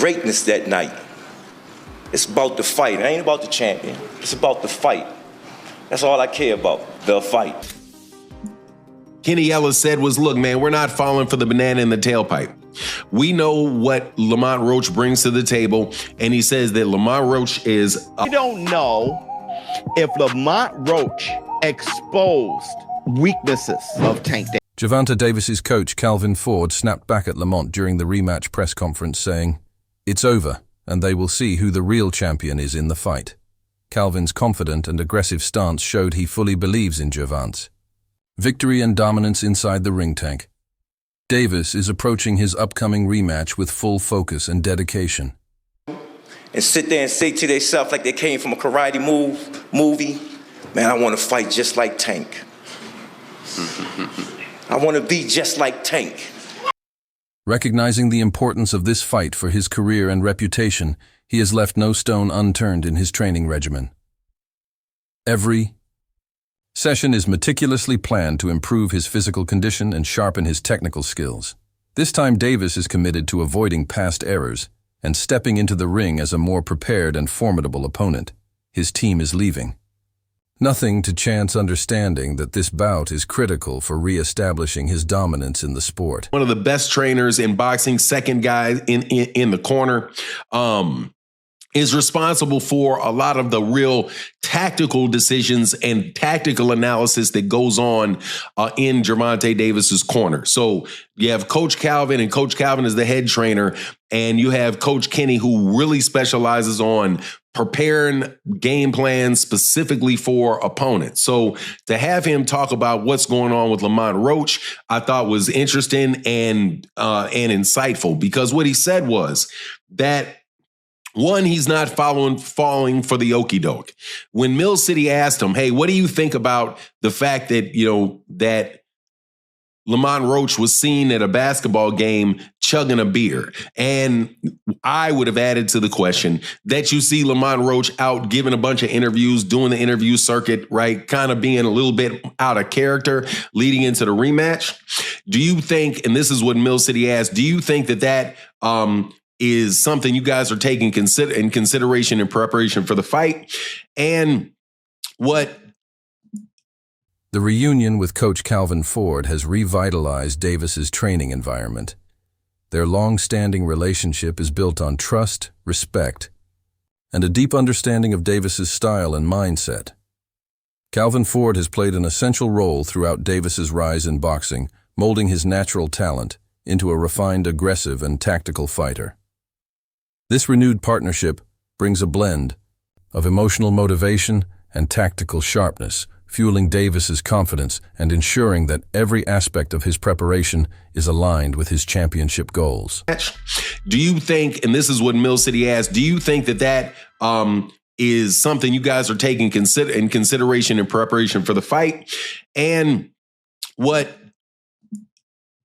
greatness that night. It's about the fight. It ain't about the champion. It's about the fight. That's all I care about, the fight. Kenny Ellis said was, look, man, we're not falling for the banana in the tailpipe. We know what Lamont Roach brings to the table, and he says that Lamont Roach is... We don't know if Lamont Roach exposed weaknesses of Tank Davis. Gervonta Davis's coach, Calvin Ford, snapped back at Lamont during the rematch press conference, saying, "It's over, and they will see who the real champion is in the fight." Calvin's confident and aggressive stance showed he fully believes in Gervonta. Victory and dominance inside the ring tank. Davis is approaching his upcoming rematch with full focus and dedication. And sit there and say to themselves like they came from a karate movie, man, I want to fight just like Tank. I want to be just like Tank. Recognizing the importance of this fight for his career and reputation, he has left no stone unturned in his training regimen. Every session is meticulously planned to improve his physical condition and sharpen his technical skills. This time Davis is committed to avoiding past errors and stepping into the ring as a more prepared and formidable opponent. His team is leaving. Nothing to chance understanding that this bout is critical for re-establishing his dominance in the sport. One of the best trainers in boxing, second guy in the corner, is responsible for a lot of the real tactical decisions and tactical analysis that goes on in Gervonta Davis's corner. So you have Coach Calvin, and Coach Calvin is the head trainer, and you have Coach Kenny, who really specializes on preparing game plans specifically for opponents. So to have him talk about what's going on with Lamont Roach, I thought was interesting and insightful, because what he said was that, one, he's not falling for the okie doke. When Mill City asked him, hey, what do you think about the fact that, that Lamont Roach was seen at a basketball game chugging a beer? And I would have added to the question that you see Lamont Roach out giving a bunch of interviews, doing the interview circuit, right? Kind of being a little bit out of character leading into the rematch. Do you think, and this is what Mill City asked, do you think that is something you guys are taking in consideration in preparation for the fight? And what... The reunion with Coach Calvin Ford has revitalized Davis's training environment. Their long-standing relationship is built on trust, respect, and a deep understanding of Davis's style and mindset. Calvin Ford has played an essential role throughout Davis's rise in boxing, molding his natural talent into a refined, aggressive, and tactical fighter. This renewed partnership brings a blend of emotional motivation and tactical sharpness, fueling Davis's confidence and ensuring that every aspect of his preparation is aligned with his championship goals. Do you think, and this is what Mill City asked, do you think that is something you guys are taking in consideration in preparation for the fight? And what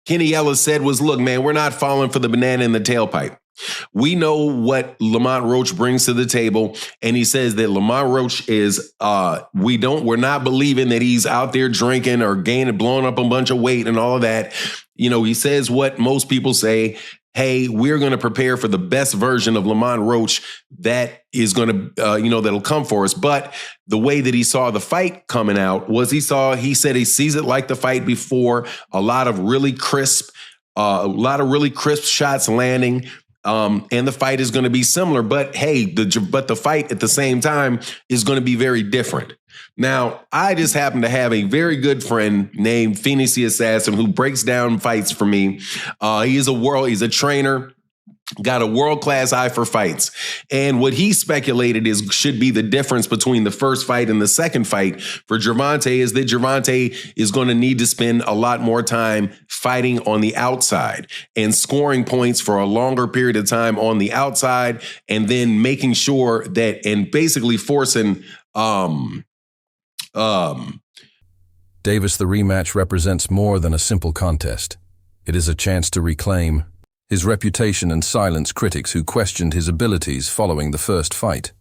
Kenny Ellis said was, look, man, we're not falling for the banana in the tailpipe. We know what Lamont Roach brings to the table, and he says that Lamont Roach is, we're not believing that he's out there drinking or blowing up a bunch of weight and all of that. He says what most people say, hey, we're going to prepare for the best version of Lamont Roach that is going to, that'll come for us. But the way that he saw the fight coming out was he said he sees it like the fight before, a lot of really crisp shots landing. And the fight is going to be similar, but hey, the fight at the same time is going to be very different. Now, I just happen to have a very good friend named Phoenix the Assassin who breaks down fights for me. He's a trainer, got a world-class eye for fights. And what he speculated should be the difference between the first fight and the second fight for Gervonta is that Gervonta is going to need to spend a lot more time fighting on the outside and scoring points for a longer period of time on the outside, and then making sure that, and basically forcing Davis, the rematch represents more than a simple contest. It is a chance to reclaim his reputation and silence critics who questioned his abilities following the first fight.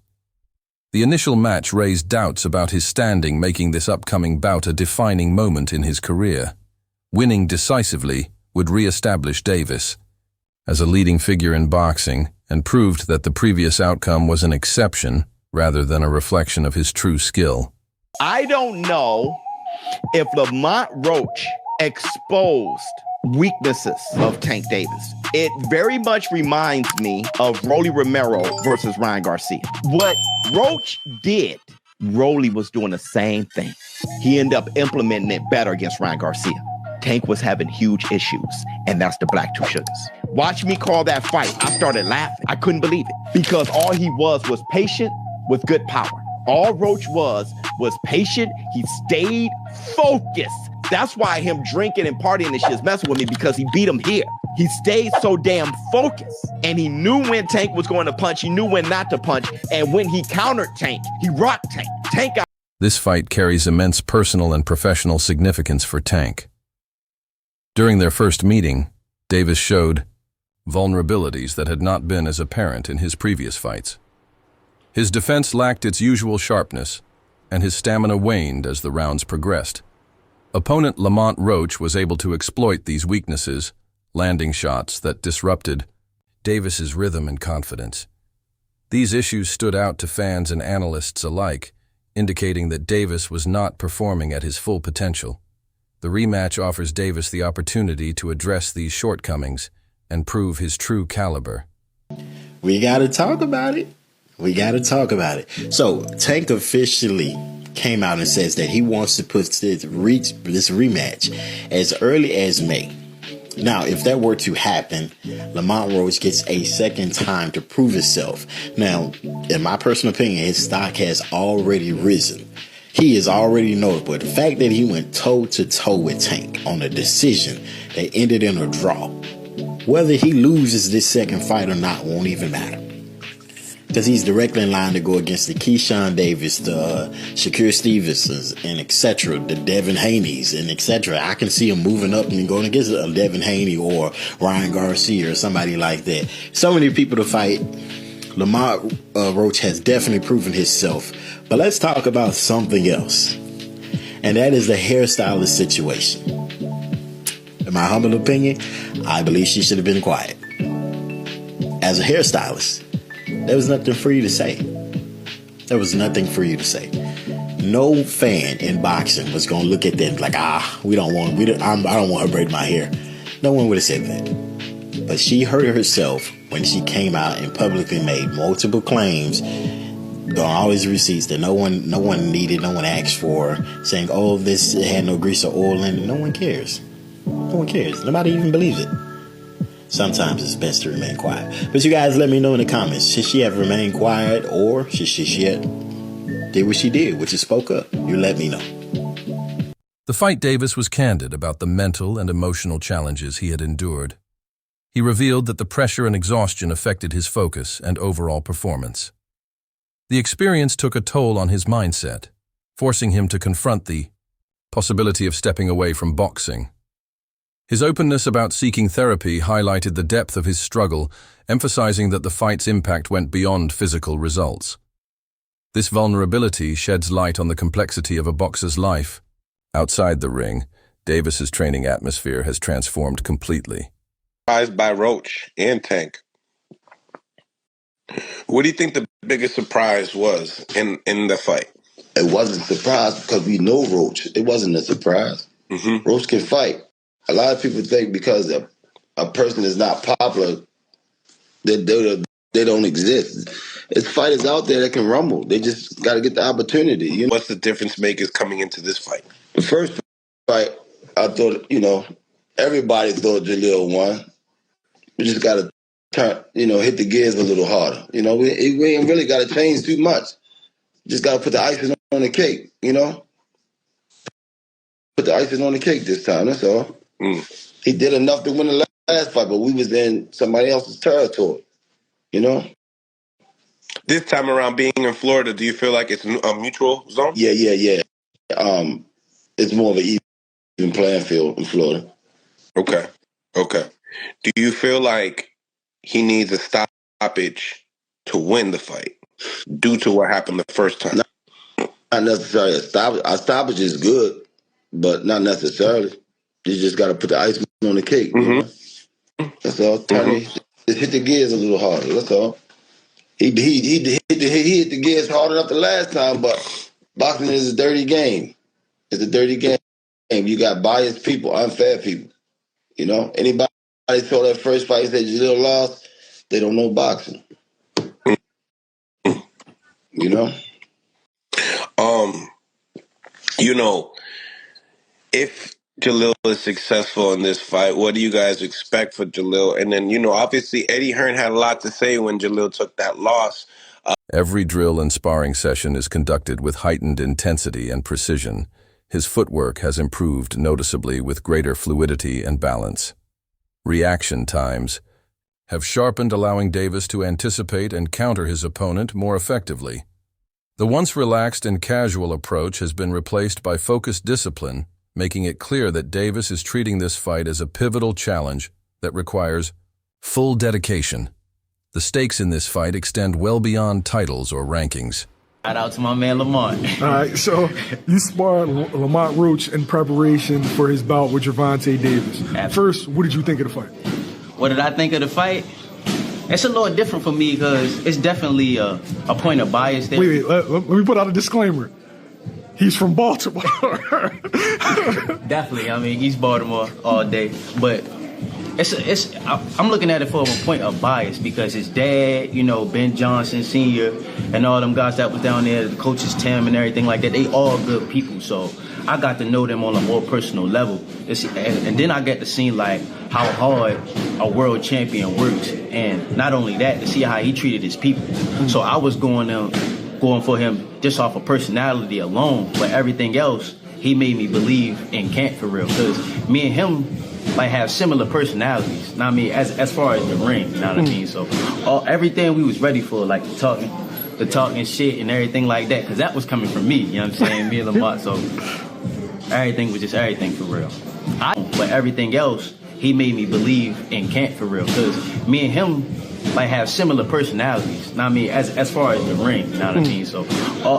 The initial match raised doubts about his standing, making this upcoming bout a defining moment in his career. Winning decisively would re-establish Davis as a leading figure in boxing and proved that the previous outcome was an exception rather than a reflection of his true skill. I don't know if Lamont Roach exposed weaknesses of Tank Davis. It very much reminds me of Rolly Romero versus Ryan Garcia. What Roach did, Rolly was doing the same thing. He ended up implementing it better against Ryan Garcia. Tank was having huge issues, and that's the Black Two Sugars. Watch me call that fight. I started laughing. I couldn't believe it because all he was patient with good power. All Roach was patient. He stayed focused. That's why him drinking and partying and shit is messing with me, because he beat him here. He stayed so damn focused, and he knew when Tank was going to punch. He knew when not to punch, and when he countered Tank, he rocked Tank. Tank got. This fight carries immense personal and professional significance for Tank. During their first meeting, Davis showed vulnerabilities that had not been as apparent in his previous fights. His defense lacked its usual sharpness, and his stamina waned as the rounds progressed. Opponent Lamont Roach was able to exploit these weaknesses, landing shots that disrupted Davis's rhythm and confidence. These issues stood out to fans and analysts alike, indicating that Davis was not performing at his full potential. The rematch offers Davis the opportunity to address these shortcomings and prove his true caliber. We got to talk about it. We got to talk about it. So Tank officially came out and says that he wants to put this rematch as early as May. Now, if that were to happen, Lamont Roach gets a second time to prove himself. Now, in my personal opinion, his stock has already risen. He is already notable. The fact that he went toe-to-toe with Tank on a decision that ended in a draw, whether he loses this second fight or not won't even matter. Because he's directly in line to go against the Keyshawn Davis, the Shakur Stevensons, and etc., the Devin Haney's, and etc. I can see him moving up and going against a Devin Haney or Ryan Garcia or somebody like that. So many people to fight. Lamont Roach has definitely proven himself. But let's talk about something else. And that is the hairstylist situation. In my humble opinion, I believe she should have been quiet. As a hairstylist, there was nothing for you to say. There was nothing for you to say. No fan in boxing was going to look at them like, I don't want her braiding my hair. No one would have said that. But she hurt herself when she came out and publicly made multiple claims on all his receipts that no one needed, no one asked for, saying, oh, this had no grease or oil in it. No one cares. No one cares. Nobody even believes it. Sometimes it's best to remain quiet. But you guys let me know in the comments. Should she have remained quiet, or should she have did what she did, which is spoke up? You let me know. The fight Davis was candid about the mental and emotional challenges he had endured. He revealed that the pressure and exhaustion affected his focus and overall performance. The experience took a toll on his mindset, forcing him to confront the possibility of stepping away from boxing. His openness about seeking therapy highlighted the depth of his struggle, emphasizing that the fight's impact went beyond physical results. This vulnerability sheds light on the complexity of a boxer's life. Outside the ring, Davis's training atmosphere has transformed completely. Surprised by Roach and Tank. What do you think the biggest surprise was in the fight? It wasn't a surprise because we know Roach. It wasn't a surprise. Mm-hmm. Roach can fight. A lot of people think because a person is not popular, that they don't exist. It's fighters out there that can rumble. They just got to get the opportunity. You know? What's the difference makers coming into this fight? The first fight, I thought, everybody thought Jaleel won. We just got to turn, hit the gears a little harder. We ain't really got to change too much. Just got to put the icing on the cake, Put the icing on the cake this time, that's all. He did enough to win the last fight, but we was in somebody else's territory, This time around, being in Florida, do you feel like it's a mutual zone? Yeah. It's more of an even playing field in Florida. Okay. Do you feel like he needs a stoppage to win the fight due to what happened the first time? Not necessarily a stoppage. A stoppage is good, but not necessarily. You just got to put the icing on the cake. Mm-hmm. That's all. Just hit the gears a little harder. That's all. He hit the gears hard enough the last time, but boxing is a dirty game. It's a dirty game. You got biased people, unfair people. You know, anybody saw that first fight and said Jalil lost, they don't know boxing. You know? You know, if Jalil is successful in this fight, what do you guys expect for Jalil? And then, you know, obviously Eddie Hearn had a lot to say when Jalil took that loss. Every drill and sparring session is conducted with heightened intensity and precision. His footwork has improved noticeably with greater fluidity and balance. Reaction times have sharpened, allowing Davis to anticipate and counter his opponent more effectively. The once relaxed and casual approach has been replaced by focused discipline, making it clear that Davis is treating this fight as a pivotal challenge that requires full dedication. The stakes in this fight extend well beyond titles or rankings. Shout out to my man Lamont. All right, so you sparred Lamont Roach in preparation for his bout with Gervonta Davis. Absolutely. First, what did you think of the fight? What did I think of the fight? It's a little different for me because it's definitely a point of bias there. Wait, let me put out a disclaimer. He's from Baltimore. Definitely, I mean, East Baltimore all day. But I'm looking at it from a point of bias because his dad, you know, Ben Johnson Sr. and all them guys that was down there, the coaches Tim and everything like that, they all good people. So I got to know them on a more personal level. And then I get to see like how hard a world champion works. And not only that, to see how he treated his people. So I was going for him just off of personality alone, but everything else, he made me believe in Kent for real. Because me and him like have similar personalities. Know what I mean, as far as the ring, you know what I mean? So everything we was ready for, like the talking shit and everything like that, because that was coming from me, you know what I'm saying? Me and Lamont, so everything was just everything for real. But everything else, he made me believe in Kent for real. Because me and him like have similar personalities. Know what I mean, as far as the ring, you know what I mean? So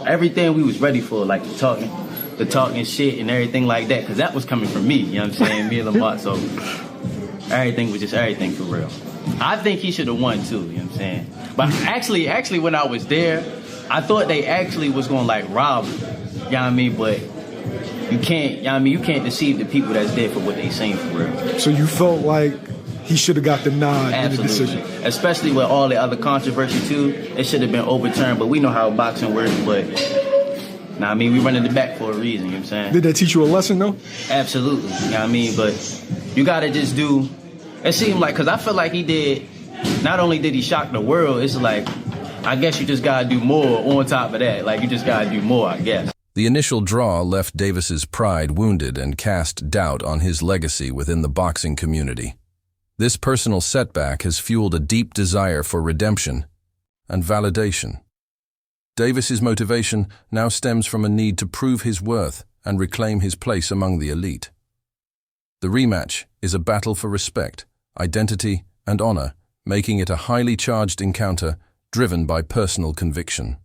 everything we was ready for, like the talking shit and everything like that, because that was coming from me, you know what I'm saying? Me and Lamont, so everything was just everything for real. I think he should have won too, you know what I'm saying? But actually when I was there, I thought they actually was gonna like rob him, you know what I mean? But you can't, you know what I mean? You can't deceive the people that's there for what they saying for real. So you felt like he should have got the nod in the decision? Especially with all the other controversy too, it should have been overturned, but we know how boxing works, but I mean, we running it back for a reason, you know what I'm saying? Did that teach you a lesson, though? Absolutely, you know what I mean? But you got to just do, it seemed like, because I feel like he did, not only did he shock the world, it's like, I guess you just got to do more on top of that. Like, you just got to do more, I guess. The initial draw left Davis's pride wounded and cast doubt on his legacy within the boxing community. This personal setback has fueled a deep desire for redemption and validation. Davis's motivation now stems from a need to prove his worth and reclaim his place among the elite. The rematch is a battle for respect, identity, and honor, making it a highly charged encounter driven by personal conviction.